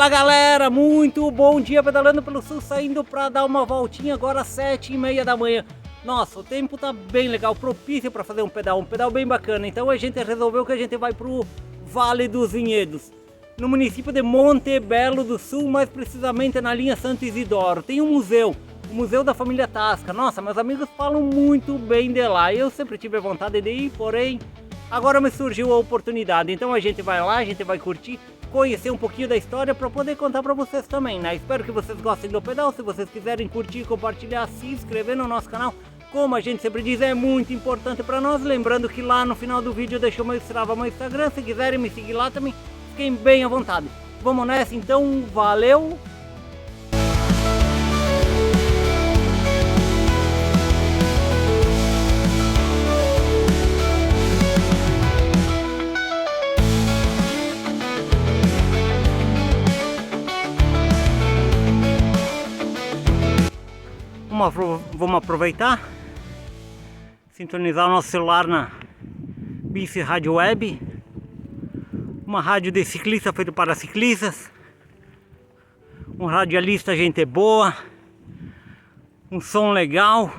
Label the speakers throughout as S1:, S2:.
S1: Fala galera, muito bom dia pedalando pelo sul, saindo para dar uma voltinha agora às 7h30 da manhã. Nossa, o tempo tá bem legal, propício para fazer um pedal bem bacana. Então a gente resolveu que a gente vai pro Vale dos Vinhedos, no município de Montebello do Sul, mais precisamente na linha Santo Isidoro. Tem um museu, o Museu da Família Tasca. Nossa, meus amigos falam muito bem de lá. Eu sempre tive vontade de ir, porém agora me surgiu a oportunidade. Então a gente vai lá, a gente vai curtir, conhecer um pouquinho da história para poder contar para vocês também, né? Espero que vocês gostem do pedal. Se vocês quiserem curtir, compartilhar, se inscrever no nosso canal, como a gente sempre diz, é muito importante para nós. Lembrando que lá no final do vídeo eu deixo meu Strava, meu Instagram. Se quiserem me seguir lá também, fiquem bem à vontade. Vamos nessa então, valeu! Vamos aproveitar, sintonizar o nosso celular na Bici Rádio Web, uma rádio de ciclista feito para ciclistas, um radialista gente boa, um som legal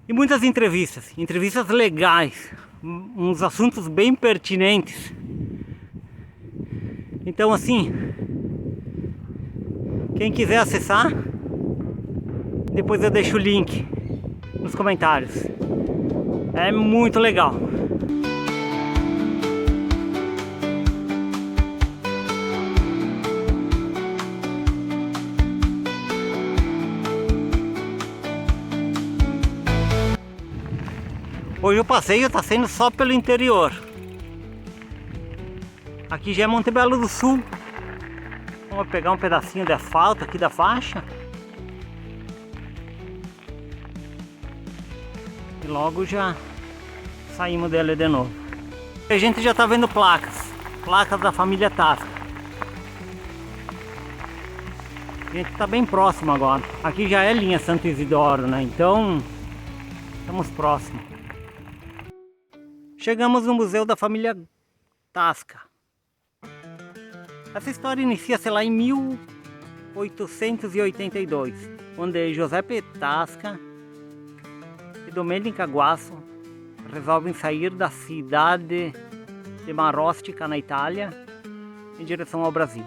S1: e muitas entrevistas legais, uns assuntos bem pertinentes. Então assim, quem quiser acessar, depois eu deixo o link nos comentários. É muito legal. Hoje o passeio está sendo só pelo interior. Aqui já é Montebello do Sul. Vamos pegar um pedacinho de asfalto aqui da faixa. E logo já saímos dela de novo. A gente já está vendo placas da família Tasca. A gente está bem próximo agora. Aqui já é linha Santo Isidoro, né? Então estamos próximos. Chegamos no Museu da Família Tasca. Essa história inicia-se lá em 1882, onde Giuseppe Tasca e Domenica Guasso resolvem sair da cidade de Marostica, na Itália, em direção ao Brasil.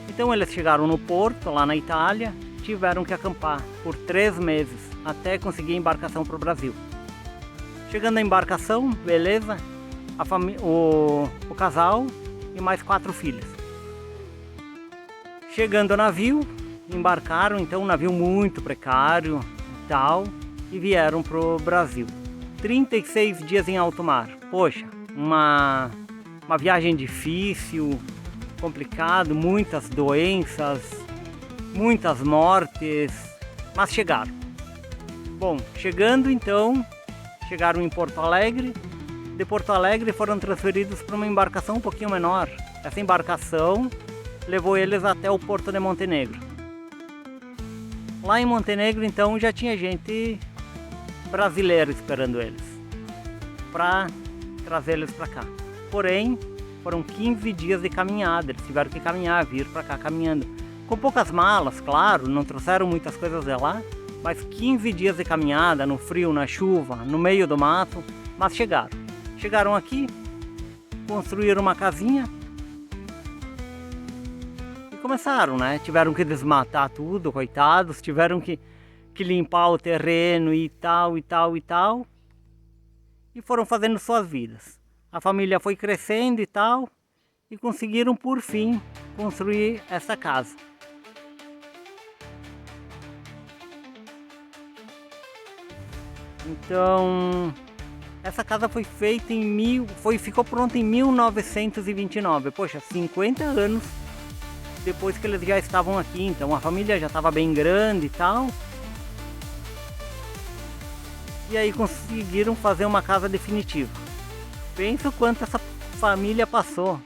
S1: Então eles chegaram no porto, lá na Itália, tiveram que acampar por 3 meses até conseguir a embarcação para o Brasil. Chegando na embarcação, beleza, o casal e mais 4 filhos. Chegando ao navio, embarcaram, então um navio muito precário e tal, e vieram pro Brasil. 36 dias em alto mar. Poxa, uma viagem difícil, complicado, muitas doenças, muitas mortes, mas chegaram. Bom, chegando então, chegaram em Porto Alegre. De Porto Alegre foram transferidos para uma embarcação um pouquinho menor. Essa embarcação levou eles até o porto de Montenegro. Lá em Montenegro então já tinha gente brasileira esperando eles para trazer eles para cá. Porém, foram 15 dias de caminhada. Eles tiveram que caminhar, vir para cá caminhando, com poucas malas, claro, não trouxeram muitas coisas de lá, mas 15 dias de caminhada, no frio, na chuva, no meio do mato, mas chegaram aqui, construíram uma casinha e começaram, né? Tiveram que desmatar tudo, coitados, tiveram que limpar o terreno e tal, e foram fazendo suas vidas. A família foi crescendo e tal, e conseguiram por fim construir essa casa. Então, essa casa foi feita ficou pronta em 1929. Poxa, 50 anos depois que eles já estavam aqui. Então a família já estava bem grande e tal. E aí conseguiram fazer uma casa definitiva. Pensa o quanto essa família passou,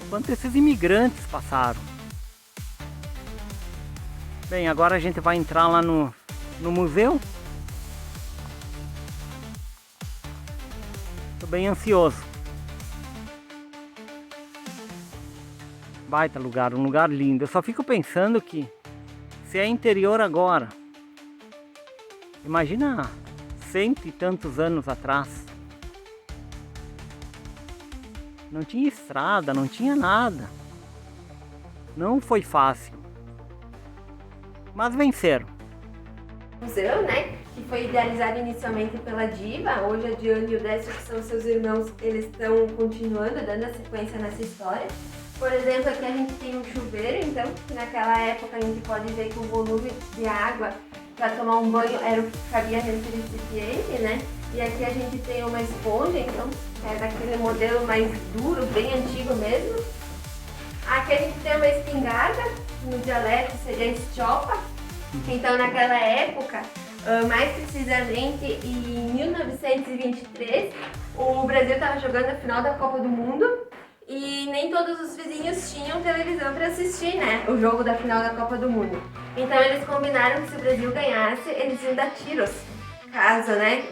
S1: quanto esses imigrantes passaram. Bem, agora a gente vai entrar lá no museu. Tô bem ansioso. Baita lugar, um lugar lindo. Eu só fico pensando que se é interior agora, imagina 100 e tantos anos atrás. Não tinha estrada, não tinha nada. Não foi fácil. Mas venceram.
S2: Museu, né? Que foi idealizado inicialmente pela Diva. Hoje a Diane e o Décio, que são seus irmãos, eles estão continuando, dando a sequência nessa história. Por exemplo, aqui a gente tem um chuveiro, então, que naquela época a gente pode ver que o volume de água para tomar um banho era o que cabia nesse recipiente, né? E aqui a gente tem uma esponja, então, é daquele modelo mais duro, bem antigo mesmo. Aqui a gente tem uma espingarda, no dialeto seria estiopa. Então, naquela época, mais precisamente em 1923, o Brasil estava jogando a final da Copa do Mundo e nem todos os vizinhos tinham televisão para assistir, né, o jogo da final da Copa do Mundo. Então, eles combinaram que se o Brasil ganhasse, eles iam dar tiros, caso, né,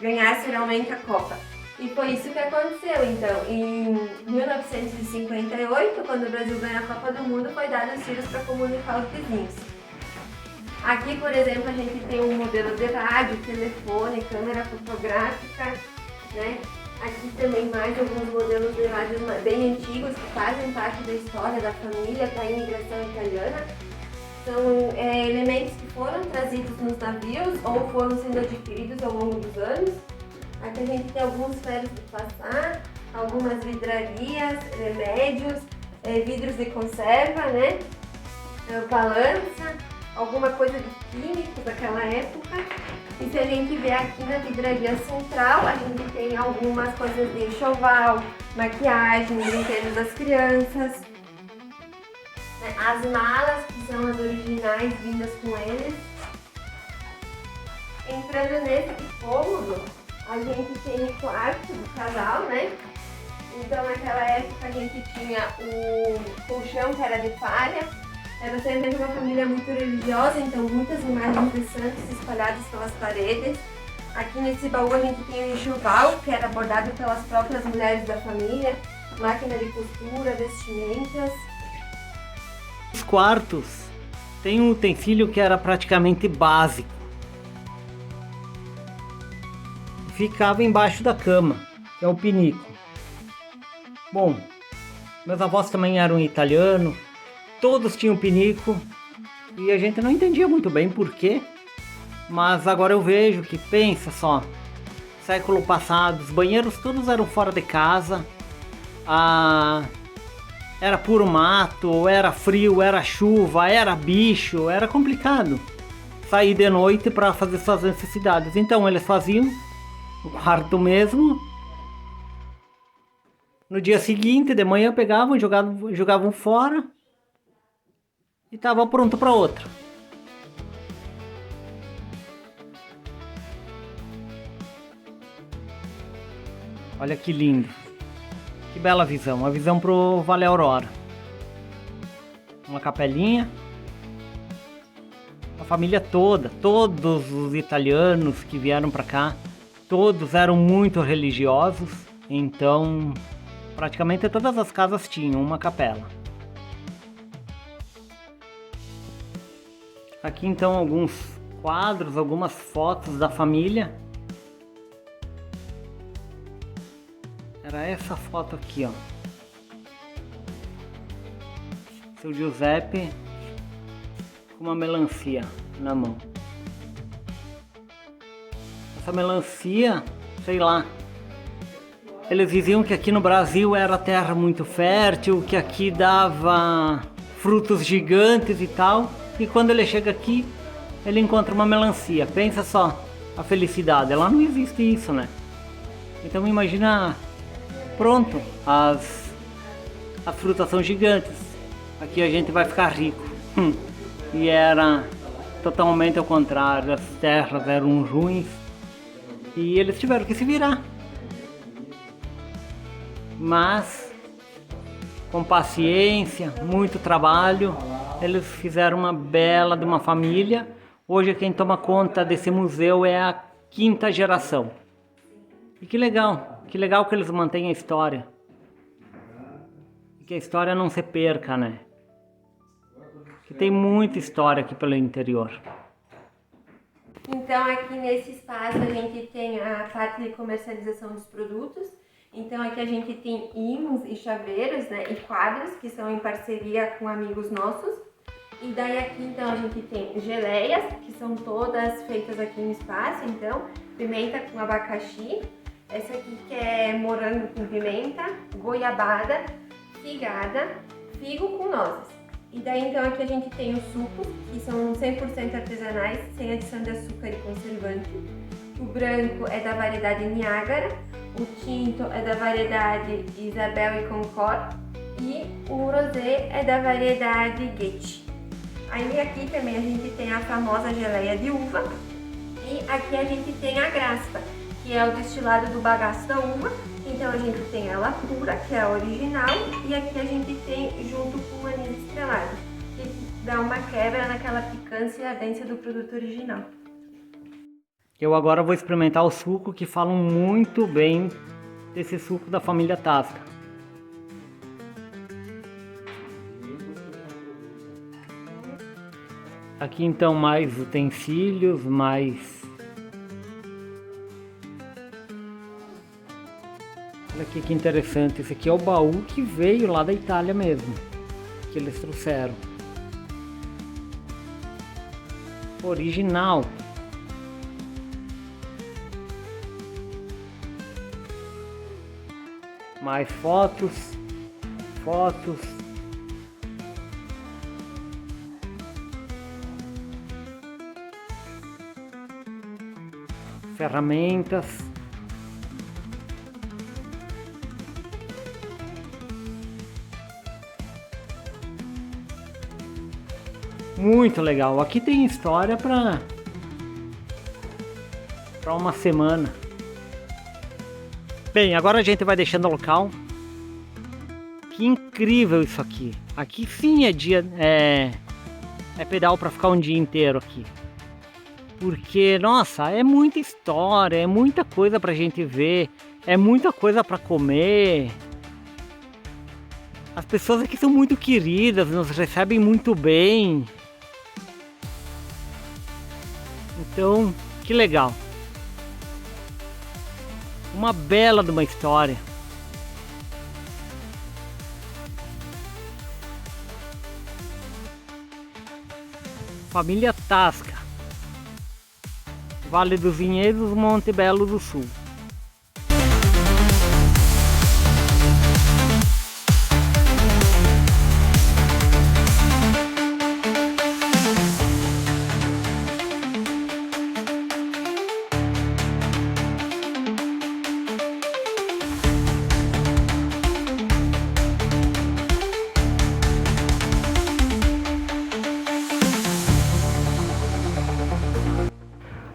S2: ganhasse realmente a Copa. E foi isso que aconteceu. Então, em 1958, quando o Brasil ganhou a Copa do Mundo, foi dado os tiros para comunicar os vizinhos. Aqui, por exemplo, a gente tem um modelo de rádio, telefone, câmera fotográfica, né? Aqui também mais alguns modelos de rádio bem antigos que fazem parte da história da família da imigração italiana. São elementos que foram trazidos nos navios ou foram sendo adquiridos ao longo dos anos. Aqui a gente tem alguns ferros de passar, algumas vidrarias, remédios, vidros de conserva, né? Balança, alguma coisa de químico daquela época. E se a gente ver aqui na vidraria central, a gente tem algumas coisas de enxoval, maquiagem, brinquedos das crianças. As malas, que são as originais vindas com eles. Entrando nesse cômodo, a gente tem o quarto do casal, né? Então naquela época a gente tinha o colchão que era de palha. Era sempre uma família muito religiosa, então muitas imagens de santos espalhadas pelas paredes. Aqui nesse baú a gente tem o enxoval, que era bordado pelas próprias mulheres da família, máquina de costura, vestimentas.
S1: Os quartos tem um utensílio que era praticamente básico. Ficava embaixo da cama, que é o pinico. Bom, meus avós também eram italianos, todos tinham pinico e a gente não entendia muito bem por quê, mas agora eu vejo que, pensa só, século passado, os banheiros todos eram fora de casa, era puro mato, era frio, era chuva, era bicho, era complicado sair de noite para fazer suas necessidades. Então eles faziam o quarto mesmo. No dia seguinte, de manhã, pegavam, jogavam fora e estava pronto para outra. Olha que lindo, que bela visão, uma visão pro Vale Aurora. Uma capelinha, a família toda, todos os italianos que vieram para cá, todos eram muito religiosos, então praticamente todas as casas tinham uma capela. Aqui então alguns quadros, algumas fotos da família. Era essa foto aqui, ó. Seu Giuseppe com uma melancia na mão. Essa melancia, sei lá. Eles diziam que aqui no Brasil era terra muito fértil, que aqui dava frutos gigantes e tal. E quando ele chega aqui, ele encontra uma melancia. Pensa só a felicidade. Lá não existe isso, né? Então imagina, pronto, as frutas são gigantes. Aqui a gente vai ficar rico. E era totalmente ao contrário. As terras eram ruins. E eles tiveram que se virar. Mas, com paciência, muito trabalho, eles fizeram uma bela de uma família. Hoje quem toma conta desse museu é a 5ª geração. E que legal que eles mantêm a história. que a história não se perca, né? Que tem muita história aqui pelo interior.
S2: Então aqui nesse espaço a gente tem a parte de comercialização dos produtos. Então aqui a gente tem ímãs e chaveiros, né, e quadros que são em parceria com amigos nossos. E daí aqui então a gente tem geleias, que são todas feitas aqui no espaço, então pimenta com abacaxi, essa aqui que é morango com pimenta, goiabada, figada, figo com nozes. E daí então aqui a gente tem os sucos, que são 100% artesanais, sem adição de açúcar e conservante. O branco é da variedade Niágara, o tinto é da variedade Isabel e Concord e o rosé é da variedade Goethe. Aí aqui também a gente tem a famosa geleia de uva e aqui a gente tem a graspa, que é o destilado do bagaço da uva. Então a gente tem ela pura, que é a original, e aqui a gente tem junto com o anis estrelado, que dá uma quebra naquela picância e ardência do produto original.
S1: Eu agora vou experimentar o suco, que falam muito bem desse suco da família Tasca. Aqui então mais utensílios, mais... Olha aqui que interessante, esse aqui é o baú que veio lá da Itália mesmo, que eles trouxeram. Original. Mais fotos. Ferramentas. Muito legal. Aqui tem história para uma semana. Bem, agora a gente vai deixando o local. Que incrível isso aqui. Aqui sim é dia, é pedal para ficar um dia inteiro aqui. Porque, nossa, é muita história, é muita coisa pra gente ver, é muita coisa para comer. As pessoas aqui são muito queridas, nos recebem muito bem. Então, que legal. Uma bela de uma história. Família Tasca. Vale dos Vinhedos, Monte Belo do Sul.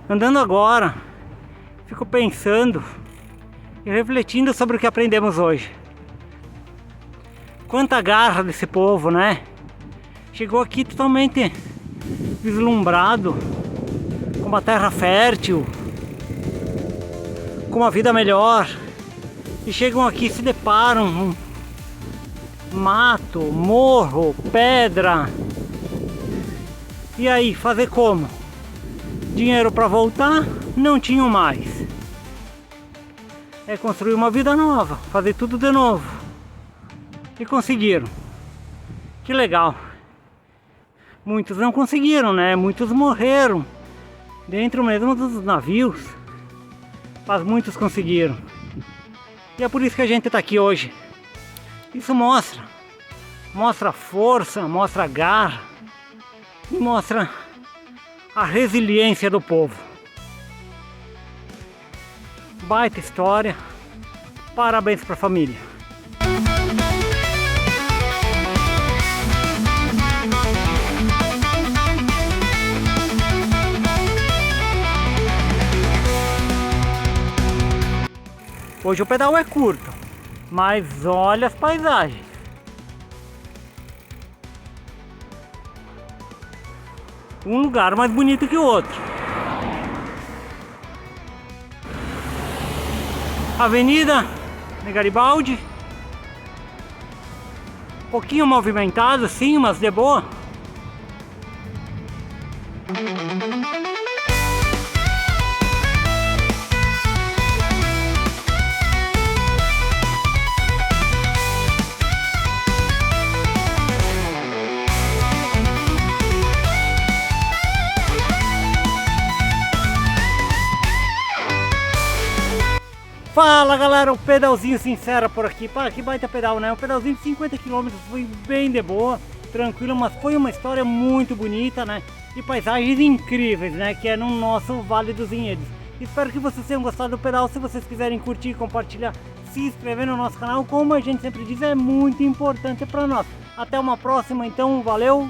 S1: Andando agora, fico pensando e refletindo sobre o que aprendemos hoje. Quanta garra desse povo, né? Chegou aqui totalmente vislumbrado, com uma terra fértil, com uma vida melhor. E chegam aqui e se deparam com mato, morro, pedra. E aí, fazer como? Dinheiro para voltar, não tinham mais. É construir uma vida nova, fazer tudo de novo. E conseguiram. Que legal. Muitos não conseguiram, né? Muitos morreram dentro mesmo dos navios. Mas muitos conseguiram. E é por isso que a gente está aqui hoje. Isso mostra força, mostra garra e mostra a resiliência do povo. Baita história. Parabéns para a família. Hoje o pedal é curto, mas olha as paisagens. Um lugar mais bonito que o outro. Avenida de Garibaldi. pouquinho movimentado, sim, mas de boa. Fala galera, o pedalzinho sincero por aqui. Pá, que baita pedal, né? Um pedalzinho de 50 km, foi bem de boa, tranquilo, mas foi uma história muito bonita, né? E paisagens incríveis, né? Que é no nosso Vale dos Vinhedos. Espero que vocês tenham gostado do pedal. Se vocês quiserem curtir, compartilhar, se inscrever no nosso canal, como a gente sempre diz, é muito importante para nós. Até uma próxima, então, valeu!